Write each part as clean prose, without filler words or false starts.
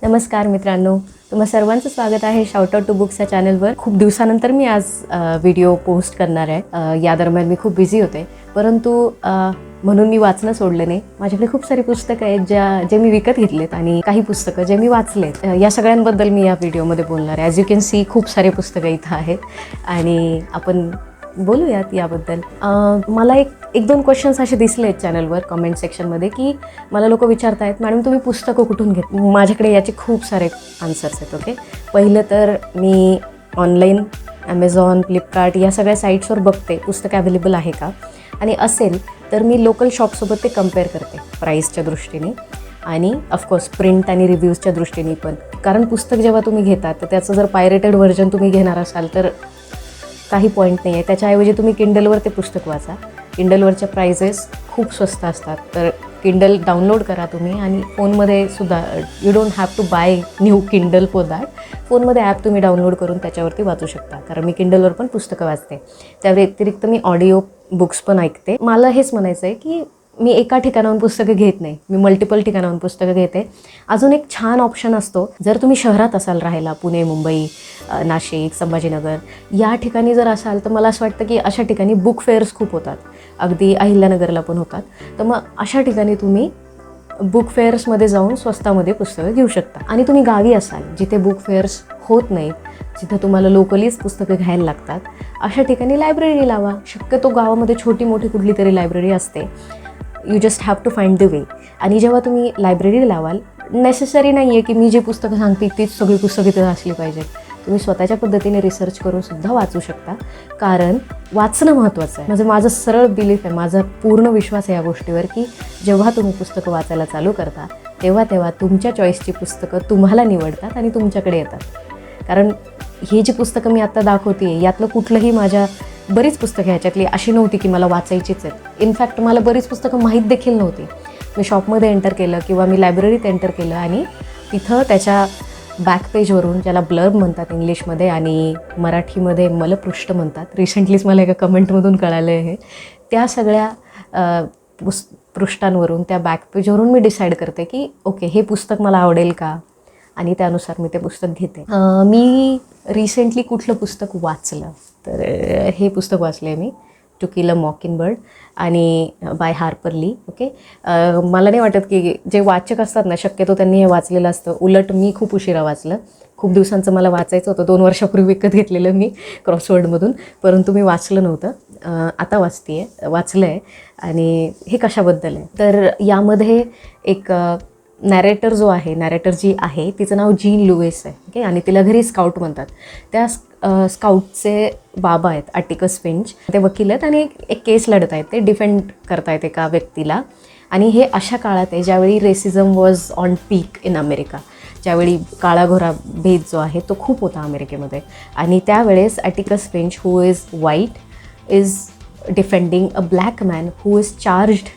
नमस्कार मित्रांनो, तुम्हा सर्वांचं स्वागत आहे शाउट आउट टू बुक्स या चॅनलवर. खूप दिवसानंतर मी आज व्हिडिओ पोस्ट करणार आहे. या दरम्यान मी खूप बिझी होते, परंतु म्हणून मी वाचणं सोडलं नाही. माझ्याकडे खूप सारी पुस्तकं आहेत जे मी विकत घेतलेत आणि काही पुस्तकं जे मी वाचलेत. या सगळ्यांबद्दल मी या व्हिडिओमध्ये बोलणार आहे. ॲज यू कॅन सी खूप सारे पुस्तकं इथं आहेत आणि आपण बोलूयात याबद्दल. मला एक दोन क्वेश्चन्स असे दिसले आहेत चॅनलवर कमेंट सेक्शनमध्ये की मला लोक विचारत आहेत, मॅडम तुम्ही पुस्तकं कुठून घेत. माझ्याकडे याचे खूप सारे आन्सर्स आहेत. ओके, पहिलं तर मी ऑनलाईन ॲमेझॉन, फ्लिपकार्ट या सगळ्या साईट्सवर बघते पुस्तकं अवेलेबल आहे का, आणि असेल तर मी लोकल शॉपसोबत ते कम्पेअर करते प्राईसच्या दृष्टीने आणि ऑफकोर्स प्रिंट आणि रिव्ह्यूजच्या दृष्टीने पण. कारण पुस्तक जेव्हा तुम्ही घेता तर त्याचं जर पायरेटेड व्हर्जन तुम्ही घेणार असाल तर काही पॉईंट नाही आहे. त्याच्याऐवजी तुम्ही किंडलवर ते पुस्तक वाचा. किंडलवरच्या प्राइजेस खूप स्वस्त असतात. तर किंडल डाउनलोड करा तुम्ही आणि फोनमध्ये सुद्धा you don't have to buy new Kindle for that. फोनमध्ये ॲप तुम्ही डाउनलोड करून त्याच्यावरती वाचू शकता. कारण मी किंडलवर पण पुस्तकं वाचते. त्या व्यतिरिक्त मी ऑडिओ बुक्स पण ऐकते. मला हेच म्हणायचं आहे की मी एका ठिकाणाहून पुस्तकं घेत नाही, मी मल्टिपल ठिकाणाहून पुस्तकं घेते. अजून एक छान ऑप्शन असतो, जर तुम्ही शहरात असाल राहायला, पुणे, मुंबई, नाशिक, संभाजीनगर या ठिकाणी जर असाल तर मला असं वाटतं की अशा ठिकाणी बुक फेअर्स खूप होतात. अगदी अहिल्यानगरला पण होतात. तर मग अशा ठिकाणी तुम्ही बुक फेअर्समध्ये जाऊन स्वस्तामध्ये पुस्तकं घेऊ शकता. आणि तुम्ही गावी असाल जिथे बुक फेअर्स होत नाहीत, जिथं तुम्हाला लोकलीच पुस्तकं घ्यायला लागतात, अशा ठिकाणी लायब्ररी लावा. शक्यतो गावामध्ये छोटी मोठी कुठली तरी लायब्ररी असते. You just have to find the way. आणि जेव्हा तुम्ही लायब्ररी लावाल, नेसेसरी नाही आहे की मी जे पुस्तकं सांगते तीच सगळी पुस्तकं तिथं असली पाहिजेत. तुम्ही स्वतःच्या पद्धतीने रिसर्च करून सुद्धा वाचू शकता. कारण वाचणं महत्त्वाचं आहे. म्हणजे माझं सरळ बिलीफ आहे, माझा पूर्ण विश्वास आहे या गोष्टीवर की जेव्हा तुम्ही पुस्तकं वाचायला चालू करता तेव्हा तुमच्या चॉईसची पुस्तकं तुम्हाला निवडतात आणि तुमच्याकडे येतात. कारण ही जी पुस्तकं मी आत्ता दाखवते यातलं कुठलंही माझ्या बरीच पुस्तकं ह्याच्यातली अशी नव्हती की मला वाचायचीच आहेत. इनफॅक्ट मला बरीच पुस्तकं माहीत देखील नव्हती. मी शॉपमध्ये एंटर केलं किंवा मी लायब्ररीत एंटर केलं आणि तिथं त्याच्या बॅक पेजवरून, ज्याला ब्लर्ब म्हणतात इंग्लिशमध्ये आणि मराठीमध्ये मलपृष्ठ म्हणतात, रिसेंटलीच मला एका कमेंटमधून कळालं आहे हे, त्या सगळ्या पृष्ठांवरून, त्या बॅक पेजवरून मी डिसाईड करते की ओके हे पुस्तक मला आवडेल का, आणि त्यानुसार मी ते पुस्तक घेते. मी रिसेंटली कुठलं पुस्तक वाचलं तर हे पुस्तक वाचलं आहे मी, टू किल अ मॉकिंगबर्ड आणि बाय हार्पर ली. ओके, मला नाही वाटत की जे वाचक असतात ना शक्यतो त्यांनी हे वाचलेलं असतं. उलट मी खूप उशिरा वाचलं. खूप दिवसांचं मला वाचायचं होतं. 2 वर्षापूर्वी विकत घेतलेलं मी क्रॉसवर्डमधून, परंतु मी वाचलं नव्हतं. आता वाचलं आहे. आणि हे कशाबद्दल आहे तर यामध्ये एक नॅरेटर जी आहे तिचं नाव जीन लुईस आहे. ओके, आणि तिला घरी स्काउट म्हणतात. त्या स्काउटचे बाबा आहेत अटिकस फिंच. ते वकील आहेत आणि एक केस लढत आहेत. ते डिफेंड करतायत एका व्यक्तीला. आणि हे अशा काळात आहे ज्यावेळी racism was on peak in America. ज्यावेळी काळाघोरा भेद जो आहे तो खूप होता अमेरिकेमध्ये. आणि त्यावेळेस Atticus Finch, who is white, is defending a black man who is charged,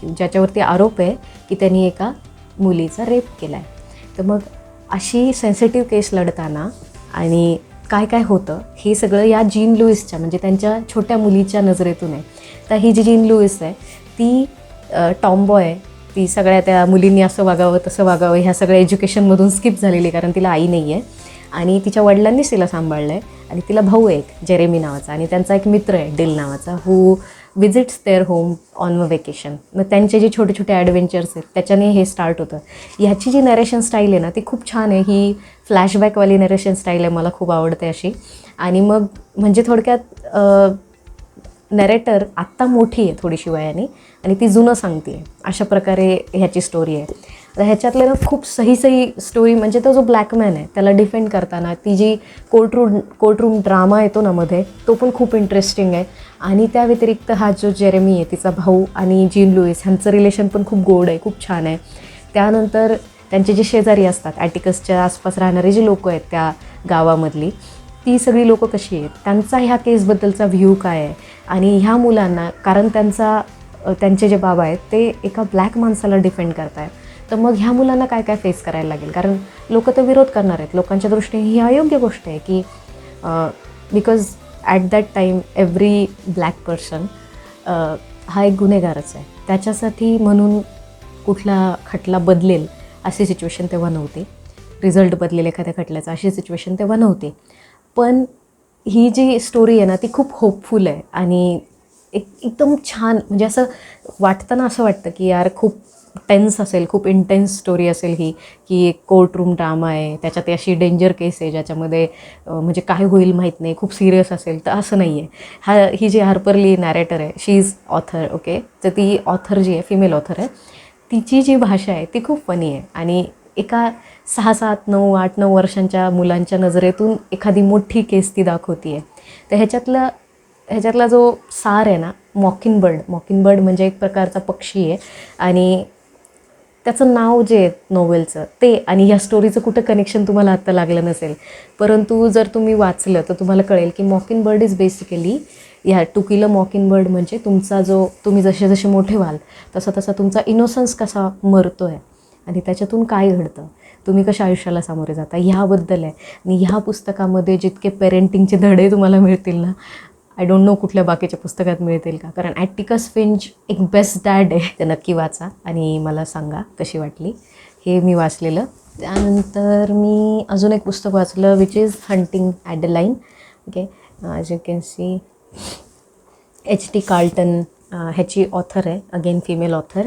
ज्याच्यावरती आरोप आहे की त्यांनी एका मुलीचा रेप केला आहे. तर मग अशी सेन्सिटिव्ह केस लढताना आणि काय होतं हे सगळं या जीन लुईसच्या, म्हणजे त्यांच्या छोट्या मुलीच्या नजरेतून आहे. तर ही जी जीन लुईस आहे ती टॉमबॉय आहे. ती सगळ्या त्या मुलींनी असं वागावं तसं वागावं ह्या सगळ्या एज्युकेशनमधून स्किप झालेली, कारण तिला आई नाही आहे आणि तिच्या वडिलांनीच तिला सांभाळलं आहे. आणि तिला भाऊ आहे एक जेरेमी नावाचा, आणि त्यांचा एक मित्र आहे डिल नावाचा, who visits their home on a vacation. मग त्यांचे जे छोटे छोटे ॲडव्हेंचर्स आहेत त्याच्याने हे स्टार्ट होतं. ह्याची जी नरेशन स्टाईल आहे ना ती खूप छान आहे. ही फ्लॅशबॅकवाली नरेशन स्टाईल आहे, मला खूप आवडते अशी. आणि मग म्हणजे थोडक्यात नरेटर आत्ता मोठी आहे थोडीशी वयाने आणि ती जुनं सांगते आहे, अशा प्रकारे ह्याची स्टोरी आहे. तर ह्याच्यातले ना खूप सही स्टोरी, म्हणजे तो जो ब्लॅकमॅन आहे त्याला डिफेंड करताना ती जी कोर्टरूम ड्रामा येतो ना मध्ये, तो पण खूप इंटरेस्टिंग आहे. आणि त्या व्यतिरिक्त हा जो जेरेमी आहे तिचा भाऊ आणि जीन लुईस ह्यांचं रिलेशन पण खूप गोड आहे, खूप छान आहे. त्यानंतर त्यांचे जे शेजारी असतात, ॲटिकसच्या आसपास राहणारे जे लोक आहेत त्या गावामधली, ती सगळी लोकं कशी आहेत, त्यांचा ह्या केसबद्दलचा व्ह्यू काय आहे. आणि ह्या मुलांना, कारण त्यांचे जे बाबा आहेत ते एका ब्लॅक माणसाला डिफेंड करत आहेत, तर मग ह्या मुलांना काय काय फेस करायला लागेल. कारण लोक तर विरोध करणार आहेत. लोकांच्या दृष्टीने ही अयोग्य गोष्ट आहे की because at that time every black person हा एक गुन्हेगारच आहे. त्याच्यासाठी म्हणून कुठला खटला बदलेल अशी सिच्युएशन तेव्हा नव्हती. रिझल्ट बदलेल एखाद्या खटल्याचा, अशी सिच्युएशन तेव्हा नव्हती. पण ही जी स्टोरी आहे ना ती खूप होपफुल आहे आणि एकदम छान, म्हणजे असं वाटतं ना, असं वाटतं की यार खूप टेन्स असेल, खूप इंटेन्स स्टोरी असेल ही, की एक कोर्ट रूम ड्रामा आहे, त्याच्यात अशी डेंजर केस आहे ज्याच्यामध्ये म्हणजे काय होईल माहीत नाही, खूप सिरियस असेल. तर असं नाही आहे. ही जी हार्पर ली नॅरेटर आहे, शी इज ऑथर. ओके, तर ती ऑथर जी आहे, फिमेल ऑथर आहे, तिची जी भाषा आहे ती खूप फनी आहे आणि एका 6-7-9-8-9 वर्षांच्या मुलांच्या नजरेतून एखादी मोठी केस ती दाखवते आहे. तर ह्याच्यातला जो सार आहे ना, मॉकिंगबर्ड म्हणजे एक प्रकारचा पक्षी आहे आणि त्याचं नाव जे आहे नोवेलचं ते आणि ह्या स्टोरीचं कुठं कनेक्शन तुम्हाला आत्ता लागलं नसेल, परंतु जर तुम्ही वाचलं तर तुम्हाला कळेल की मॉकिंगबर्ड इज बेसिकली, ह्या टू किल अ मॉकिंगबर्ड म्हणजे तुमचा जो, तुम्ही जसे जसे मोठे व्हाल तसा तसा तुमचा इनोसन्स कसा मरतो आहे आणि त्याच्यातून काय घडतं, तुम्ही कशा आयुष्याला सामोरे जाता, ह्याबद्दल आहे. आणि ह्या पुस्तकामध्ये जितके पेरेंटिंगचे धडे तुम्हाला मिळतील ना, आय डोंट नो कुठल्या बाकीच्या पुस्तकात मिळतील का, कारण ॲटिकस फिंच एक बेस्ट डॅड आहे. ते नक्की वाचा आणि मला सांगा कशी वाटली. हे मी वाचलेलं. त्यानंतर मी अजून एक पुस्तक वाचलं which is hunting Adeline. Okay, as you can see H.T. Carlton ह्याची ऑथर आहे, अगेन फिमेल ऑथर.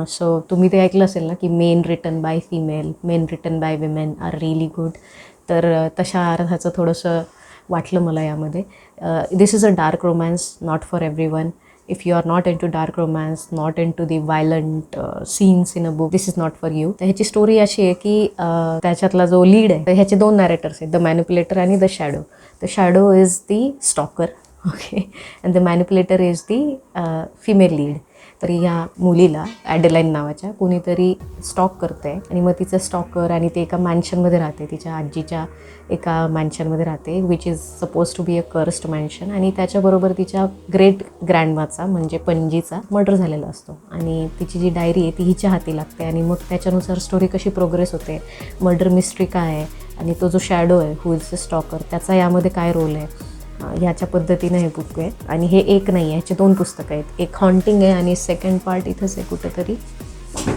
सो तुम्ही ते ऐकलं असेल ना की men written by female, men written by women are really good. तर तशा अर्थाचं थोडंसं वाटलं मला यामध्ये. This is a dark romance, not for everyone. If you are not into dark romance, not into the violent scenes in a book, this is not for you. तर ह्याची story अशी आहे की त्याच्यातला जो lead आहे, तर ह्याचे 2 नॅरेटर्स आहेत, द मॅनिप्युलेटर आणि the shadow. The shadow is the stalker, okay, and the manipulator is the female lead. तर ह्या मुलीला ॲडेलाईन नावाच्या कोणीतरी स्टॉक करतं आहे आणि मग तिचं स्टॉकर आणि ते एका मॅन्शनमध्ये राहते, तिच्या आजीच्या एका मॅन्शनमध्ये राहते, which is suppose to be a cursed mansion. आणि त्याच्याबरोबर तिच्या ग्रेट ग्रँडमाचा म्हणजे पणजीचा मर्डर झालेला असतो आणि तिची जी डायरी आहे ती हिच्या हाती लागते आणि मग त्याच्यानुसार स्टोरी कशी प्रोग्रेस होते, मर्डर मिस्ट्री काय आहे आणि तो जो शॅडो आहे हु इज द स्टॉकर त्याचा यामध्ये काय रोल आहे, ह्याच्या पद्धतीनं हे बुक आहे. आणि हे एक नाही आहे, ह्याचे 2 पुस्तकं आहेत. एक हॉन्टिंग आहे आणि सेकंड पार्ट इथंच आहे कुठेतरी,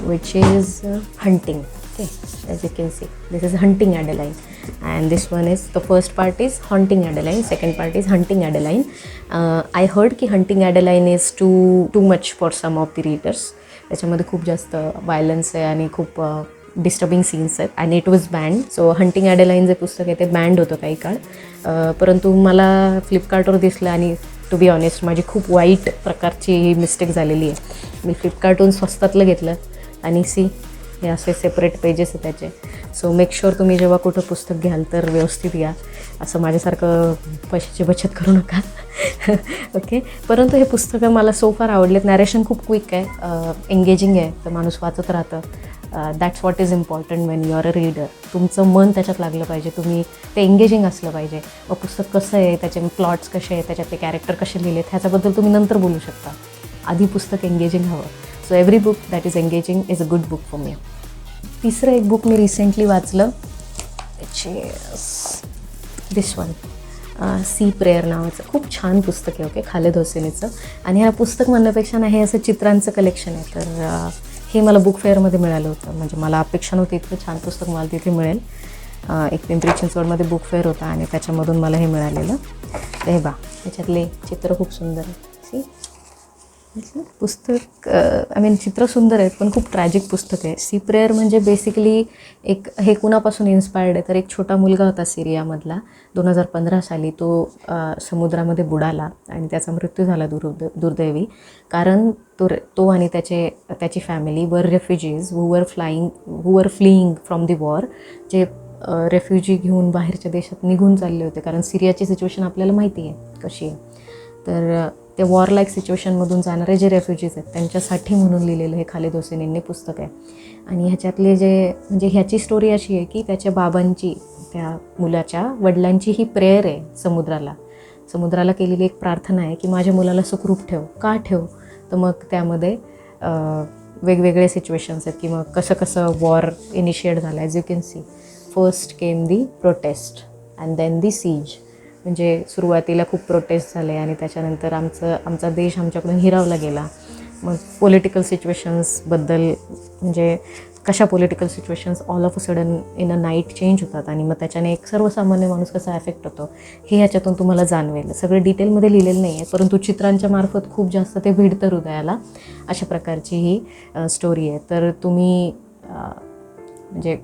which is hunting. Okay, as you can see this is hunting Adeline and this one is, the first part is haunting Adeline, second part is hunting Adeline. I heard की hunting Adeline is too much for some of the readers. त्याच्यामध्ये खूप जास्त violence आहे आणि खूप disturbing scenes आहेत and it was banned. So hunting Adeline जे पुस्तक आहे ते बँड होतं काही काळ, परंतु मला फ्लिपकार्टवर दिसलं आणि टू बी ऑनेस्ट माझी खूप वाईट प्रकारची मिस्टेक झालेली आहे. मी फ्लिपकार्टहून स्वस्तातलं घेतलं आणि हे असे सेपरेट पेजेस आहेत त्याचे. सो मेक शुअर तुम्ही जेव्हा कुठं पुस्तक घ्याल तर व्यवस्थित घ्या, असं माझ्यासारखं पैशाची बचत करू नका. ओके, परंतु हे पुस्तकं मला सो फार आवडलेत. नॅरेशन खूप क्विक आहे, एंगेजिंग आहे, तर माणूस वाचत राहतं. That's what is important Wien you are a reader. तुमचं मन त्याच्यात लागलं पाहिजे, तुम्ही ते एंगेजिंग असलं पाहिजे. मग पुस्तक कसं आहे, त्याचे प्लॉट्स कसे आहेत, त्याच्यात ते कॅरेक्टर कसे लिहिलेत, ह्याच्याबद्दल तुम्ही नंतर बोलू शकता. आधी पुस्तक एंगेजिंग हवं. So every book that is engaging is a good book for me. तिसरं एक बुक मी रिसेंटली वाचलं, दिस वन, सी प्रेयर नावाचं. खूप छान पुस्तक आहे. ओके, खालिद होसेनीचं. आणि ह्या पुस्तक म्हणण्यापेक्षा ना हे असं चित्रांचं कलेक्शन आहे. तर हे मला बुक फेअरमध्ये मिळालं होतं, म्हणजे मला अपेक्षा नव्हती इतकं छान पुस्तक मला तिथे मिळेल. एक पिंपरी चिंचवडमध्ये बुक फेअर होता आणि त्याच्यामधून मला हे मिळालेलं. ते बा, त्याच्यातले चित्र खूप सुंदर आहे. पुस्तक आय मीन चित्र सुंदर आहेत पण खूप ट्रॅजिक पुस्तक आहे. सी प्रेयर म्हणजे बेसिकली एक, हे कुणापासून इन्स्पायर्ड आहे तर एक छोटा मुलगा होता सिरियामधला, 2015 साली तो समुद्रामध्ये बुडाला आणि त्याचा मृत्यू झाला दुर्दैवी. कारण तो आणि त्याची फॅमिली वर रेफ्युजीज हू वर फ्लीइंग फ्रॉम दी वॉर, जे रेफ्युजी घेऊन बाहेरच्या देशात निघून चालले होते. कारण सिरियाची सिच्युएशन आपल्याला माहिती आहे कशी आहे. तर ते वॉर लाईक सिच्युएशनमधून जाणारे जे रेफ्युजीज आहेत त्यांच्यासाठी म्हणून लिहिलेलं हे खालिद होसेनींनी पुस्तक आहे. आणि ह्याच्यातले म्हणजे ह्याची स्टोरी अशी आहे की त्याच्या बाबांची, त्या मुलाच्या वडिलांची ही प्रेयर आहे समुद्राला केलेली एक प्रार्थना आहे की माझ्या मुलाला सुखरूप ठेव. का ठेव, तर मग त्यामध्ये वेगवेगळे सिच्युएशन्स आहेत की मग कसं वॉर इनिशिएट झालं. As you can see, first came the protest and then the siege. म्हणजे सुरुवातीला खूप प्रोटेस्ट झाले आणि त्याच्यानंतर आमचा देश आमच्याकडून हिरावला गेला. मग पॉलिटिकल सिच्युएशन्सबद्दल म्हणजे कशा political situations all of a sudden in a night change होतात आणि मग त्याच्याने एक सर्वसामान्य माणूस कसा अफेक्ट होतो हे ह्याच्यातून तुम्हाला जाणवेल. सगळं डिटेलमध्ये लिहिलेलं नाही आहे, परंतु चित्रांच्या मार्फत खूप जास्त ते भिडतं हृदयाला. अशा प्रकारची ही स्टोरी आहे. तर तुम्ही म्हणजे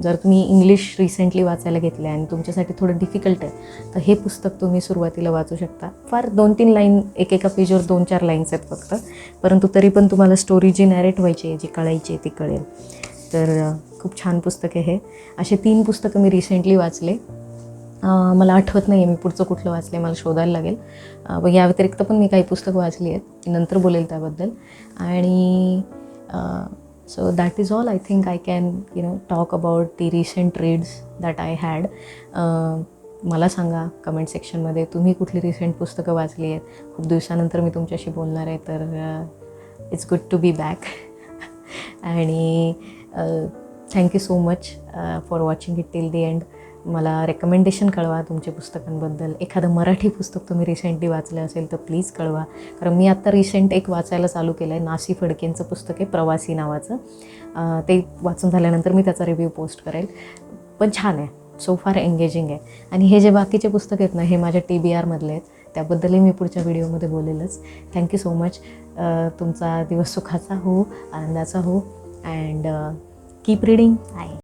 जर तुम्ही इंग्लिश रिसेंटली वाचायला घेतलं आहे आणि तुमच्यासाठी थोडं डिफिकल्ट आहे तर हे पुस्तक तुम्ही सुरुवातीला वाचू शकता. फार 2-3 लाईन, एकेका पेजवर 2-4 लाईन्स आहेत फक्त, परंतु तरी पण तुम्हाला स्टोरी जी नॅरेट व्हायची आहे, जी कळायची आहे ती कळेल. तर खूप छान पुस्तक आहे हे. असे 3 पुस्तकं मी रिसेंटली वाचले. मला आठवत नाही आहे मी पुढचं कुठलं वाचलं आहे, मला शोधायला लागेल. या व्यतिरिक्त पण मी काही पुस्तकं वाचली आहेत, मी नंतर बोलेल त्याबद्दल. आणि so that is all I think I can talk about the recent reads that I had. मला सांगा कमेंट सेक्शनमध्ये तुम्ही कुठली रिसेंट पुस्तकं वाचली आहेत. खूप दिवसानंतर मी तुमच्याशी बोलणार आहे, तर it's good to be back. आणि thank you so much for watching it till the end. मला रेकमेंडेशन कळवा तुमच्या पुस्तकांबद्दल. एखादं मराठी पुस्तक तुम्ही रिसेंटली वाचलं असेल तर प्लीज कळवा. कारण मी आत्ता रिसेंट एक वाचायला चालू केलं आहे, नासी फडकेंचं पुस्तक आहे प्रवासी नावाचं. ते वाचून झाल्यानंतर मी त्याचा रिव्ह्यू पोस्ट करेल. पण छान आहे, सो फार एंगेजिंग आहे. आणि हे जे बाकीचे पुस्तक आहेत ना, हे माझ्या TBRमधले आहेत, त्याबद्दलही मी पुढच्या व्हिडिओमध्ये बोलेलच. Thank you so much. तुमचा दिवस सुखाचा हो, आनंदाचा हो. And keep reading. बाय.